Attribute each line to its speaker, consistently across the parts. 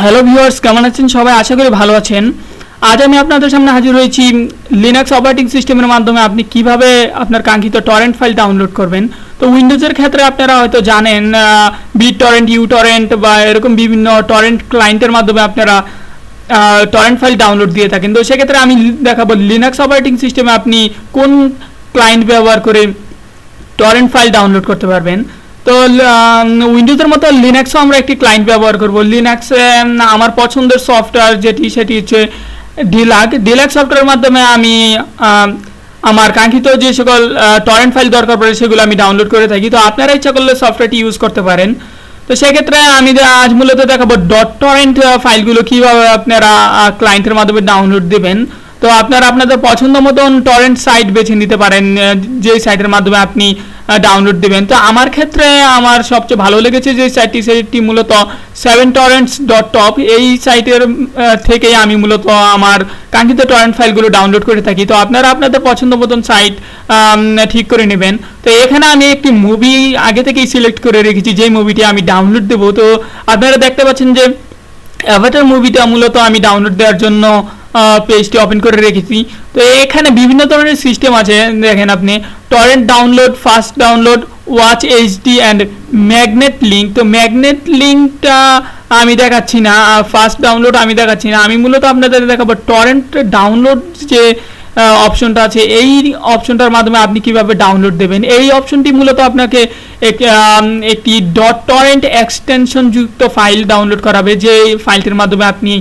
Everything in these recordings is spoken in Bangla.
Speaker 1: হ্যালো ভিউয়ার্স, কেমন আছেন সবাই? আশা করি ভালো আছেন। আজ আমি আপনাদের সামনে হাজির হয়েছি লিনাক্স অপারেটিং সিস্টেমের মাধ্যমে আপনি কিভাবে আপনার কাঙ্ক্ষিত টরেন্ট ফাইল ডাউনলোড করবেন। তো উইন্ডোজের ক্ষেত্রে আপনারা হয়তো জানেন বিট টরেন্ট, ইউ টরেন্ট বা এরকম বিভিন্ন টরেন্ট ক্লায়েন্টের মাধ্যমে আপনারা টরেন্ট ফাইল ডাউনলোড দিয়ে থাকেন। তো সেক্ষেত্রে আমি দেখাবো লিনাক্স অপারেটিং সিস্টেমে আপনি কোন ক্লায়েন্ট ব্যবহার করে টরেন্ট ফাইল ডাউনলোড করতে পারবেন। তো উইন্ডোজের মতো লিনাক্সও আমরা একটি ক্লায়েন্ট ব্যবহার করব। লিনাক্সে আমার পছন্দের সফটওয়্যার সেটি হচ্ছে ডিলাক সফটওয়্যারের মাধ্যমে আমি আমার কাঙ্ক্ষিত যে সকল টরেন্ট ফাইল দরকার পড়ে সেগুলো আমি ডাউনলোড করে থাকি। তো আপনারা ইচ্ছা করলে সফটওয়্যারটি ইউজ করতে পারেন। তো সেক্ষেত্রে আমি আজ মূলত দেখাবো ডট টরেন্ট ফাইলগুলো কীভাবে আপনারা ক্লায়েন্টের মাধ্যমে ডাউনলোড দেবেন। তো আপনারা আপনাদের পছন্দ মতন টরেন্ট সাইট বেছে নিতে পারেন, যে সাইটের মাধ্যমে আপনি ডাউনলোড দেবেন। তো আমার ক্ষেত্রে আমার সবচেয়ে ভালো লেগেছে যে সেটি মূলত 7torrents.top। এই সাইটের থেকে আমি মূলত আমার কাঙ্ক্ষিত টরেন্ট ফাইলগুলো ডাউনলোড করে থাকি। তো আপনারা আপনাদের পছন্দ মতন সাইট ঠিক করে নেবেন। তো এখানে আমি একটি মুভি আগে থেকেই সিলেক্ট করে রেখেছি, যেই মুভিটি আমি ডাউনলোড দেবো। তো আপনারা দেখতে পাচ্ছেন যে অ্যাভাটার মুভিটা মূলত আমি ডাউনলোড দেওয়ার জন্য পেজটি ওপেন করে রেখেছি। তো এখানে বিভিন্ন ধরনের সিস্টেম আছে, দেখেন আপনি torrent download, fast download, watch HD and magnet link. তো ম্যাগনেট লিঙ্কটা আমি দেখাচ্ছি না, ফাস্ট ডাউনলোড আমি দেখাচ্ছি না। আমি মূলত আপনাদের দেখাবো টরেন্ট ডাউনলোড যে অপশনটা আছে, এই অপশনটার মাধ্যমে আপনি কিভাবে ডাউনলোড দেবেন। এই অপশনটি মূলত আপনাকে একটি ডট টরেন্ট এক্সটেনশন যুক্ত ফাইল ডাউনলোড করাবে, যে ফাইলটির মাধ্যমে আপনি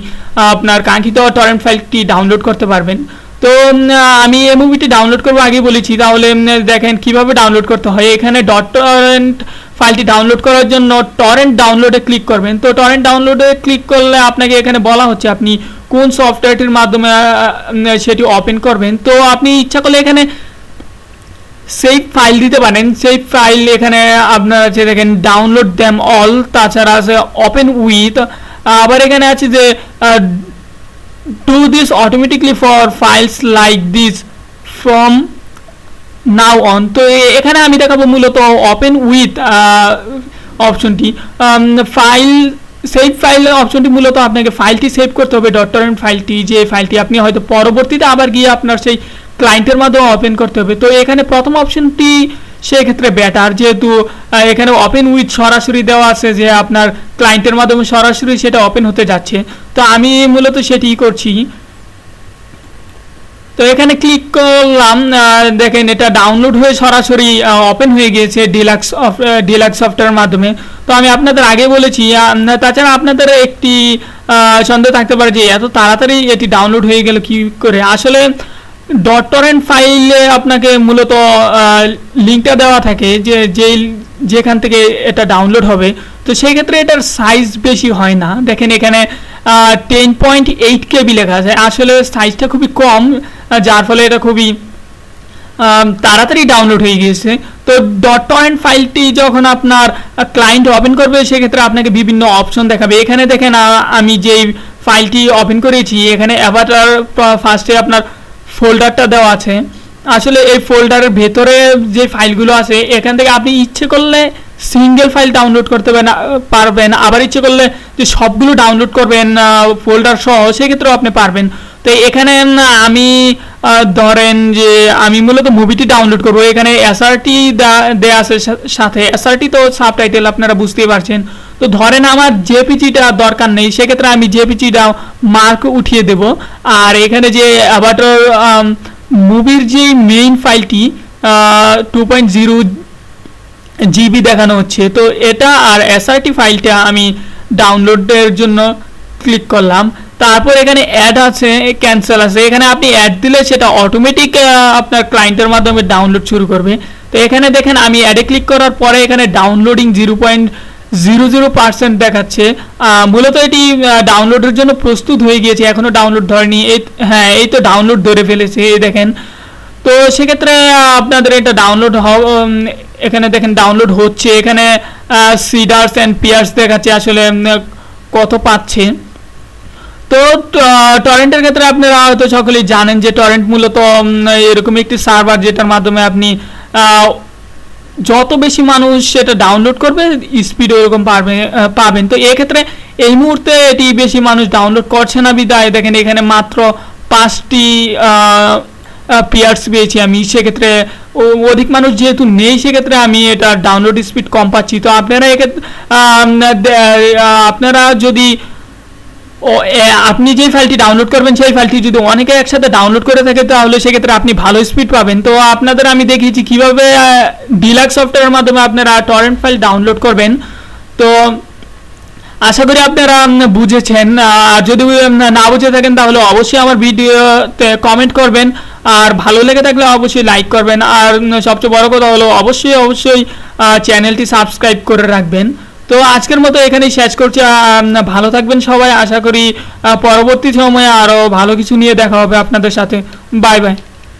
Speaker 1: আপনার কাঙ্ক্ষিত টরেন্ট ফাইলটি ডাউনলোড করতে পারবেন। তো আমি এই মুভিটি ডাউনলোড করবো আগে বলেছি, তাহলে দেখেন কিভাবে ডাউনলোড করতে হয়। এখানে ডট টরেন্ট ফাইলটি ডাউনলোড করার জন্য টরেন্ট ডাউনলোডে ক্লিক করবেন। তো টরেন্ট ডাউনলোডে ক্লিক করলে আপনাকে এখানে বলা হচ্ছে আপনি কোন সফটওয়্যারটির মাধ্যমে সেটি ওপেন করবেন। তো আপনি ইচ্ছা করলে এখানে সেভ ফাইল দিতে পারেন। সেভ ফাইল এখানে আপনার আছে দেখেন ডাউনলোড দ্যাম অল, তাছাড়া আছে ওপেন উইথ, আবার এখানে আছে যে do this automatically for files like this from now on. তো এখানে আমি দেখাবো মূলত ওপেন উইথ অপশনটি। ফাইল সেভ ফাইল অপশনটি মূলত আপনাকে ফাইলটি সেভ করতে হবে, ডট টরেন্ট ফাইলটি, যে ফাইলটি আপনি হয়তো পরবর্তীতে আবার গিয়ে আপনার সেই ক্লায়েন্টের মাধ্যমে ওপেন করতে হবে। তো এখানে প্রথম অপশনটি সেক্ষেত্রে বেটার, যেহেতু এখানে ওপেন উইথ সরাসরি দেওয়া আছে, যে আপনার ক্লায়েন্টের মাধ্যমে সরাসরি সেটা ওপেন হতে যাচ্ছে। তো আমি মূলত সেটিই করছি। তো এখানে ক্লিক করলাম, দেখেন এটা ডাউনলোড হয়ে সরাসরি ওপেন হয়ে গিয়েছে ডিলাক্স সফটওয়্যারের মাধ্যমে। তো আমি আপনাদের আগে বলেছি, তাছাড়া আপনাদের একটি সন্দেহ থাকতে পারে যে এত তাড়াতাড়ি এটি ডাউনলোড হয়ে গেল কি করে। আসলে ডট টরেন্ট ফাইলে আপনাকে মূলত লিঙ্কটা দেওয়া থাকে যেখান থেকে এটা ডাউনলোড হবে। তো সেই ক্ষেত্রে এটার সাইজ বেশি হয় না, দেখেন এখানে 10.8 KB লেখা আছে। আসলে সাইজটা খুবই কম, যার ফলে এটা খুবই তাড়াতাড়ি ডাউনলোড হয়ে গিয়েছে। তো ডট টরেন্ট ফাইলটি যখন আপনার ক্লায়েন্ট ওপেন করবে সেক্ষেত্রে আপনাকে বিভিন্ন অপশন দেখাবে। এখানে দেখেন আমি যেই ফাইলটি ওপেন করেছি, এখানে অ্যাভাটার ফার্স্টে আপনার ফোল্ডারটা দেওয়া আছে। আসলে এই ফোল্ডারের ভেতরে যে ফাইলগুলো আছে, এখান থেকে আপনি ইচ্ছে করলে সিঙ্গেল ফাইল ডাউনলোড করতে পারবেন, আবার ইচ্ছে করলে যে সবগুলো ডাউনলোড করবেন ফোল্ডার সহ, সেক্ষেত্রেও আপনি পারবেন। তো এখানে আমি ধরেন যে আমি মূলত মুভিটি ডাউনলোড করবো, এখানে এসআরটি দেয়া আছে সাথে। এসআরটি তো সাবটাইটেল আপনারা বুঝতেই পারছেন। তো ধরেন আমার জেপিজিটা দরকার নেই, সেক্ষেত্রে আমি জেপিজিটা মার্ক উঠিয়ে দেব। আর এখানে যে অ্যাভাটার মুভির যে মেইন ফাইলটি 2.0 GB দেখানো হচ্ছে, তো এটা আর এসআরটি ফাইলটা আমি ডাউনলোডের জন্য ক্লিক করলাম। তারপর এখানে অ্যাড আছে, ক্যান্সেল আছে। এখানে আপনি অ্যাড দিলে সেটা অটোমেটিক আপনার ক্লায়েন্টের মাধ্যমে ডাউনলোড শুরু করবে। তো এখানে দেখেন আমি অ্যাডে ক্লিক করার পরে এখানে ডাউনলোডিং 0.00% দেখাচ্ছে। মূলত এটি ডাউনলোডের জন্য প্রস্তুত হয়ে গিয়েছে, এখনও ডাউনলোড ধরেনি। হ্যাঁ, এই তো ডাউনলোড ধরে ফেলেছে, এই দেখেন। তো সেক্ষেত্রে আপনাদের এটা ডাউনলোড এখানে দেখেন ডাউনলোড হচ্ছে। এখানে সিডার্স অ্যান্ড পিয়ার্স দেখাচ্ছে আসলে কত পাচ্ছে। তো টরেন্টের ক্ষেত্রে আপনারা হয়তো সকলেই জানেন যে টরেন্ট মূলত এরকম একটি সার্ভার, যেটার মাধ্যমে আপনি যত বেশি মানুষ সেটা ডাউনলোড করবে স্পিড ওরকম পাবেন। তো এক্ষেত্রে এই মুহূর্তে এটি বেশি মানুষ ডাউনলোড করছে না বিদায় দেখেন এখানে মাত্র 5টি পেয়ার্স পেয়েছি আমি। সেক্ষেত্রে অধিক মানুষ যেহেতু নেই সেক্ষেত্রে আমি এটা ডাউনলোড স্পিড কম পাচ্ছি। তো আপনারা এক্ষেত্রে আপনারা যদি আপনি যে ফাইলটি ডাউনলোড করবেন সেই ফাইলটি যদি অনেকে একসাথে ডাউনলোড করে থাকে তাহলে সেক্ষেত্রে আপনি ভালো স্পিড পাবেন। তো আপনাদের আমি দেখিয়েছি কিভাবে ডিলাক্স সফটওয়্যারের মাধ্যমে আপনারা টরেন্ট ফাইল ডাউনলোড করবেন। তো আশা করি আপনারা বুঝেছেন। আর যদি না বুঝে থাকেন তাহলে অবশ্যই আমার ভিডিওতে কমেন্ট করবেন, আর ভালো লেগে থাকলে অবশ্যই লাইক করবেন, আর সবচেয়ে বড় কথা হলো অবশ্যই চ্যানেলটি সাবস্ক্রাইব করে রাখবেন। তো আজকের মতো এখানেই শেষ করছি। ভালো থাকবেন সবাই। আশা করি পরবর্তী সময়ে আরও ভালো কিছু নিয়ে দেখা হবে আপনাদের সাথে। Bye bye.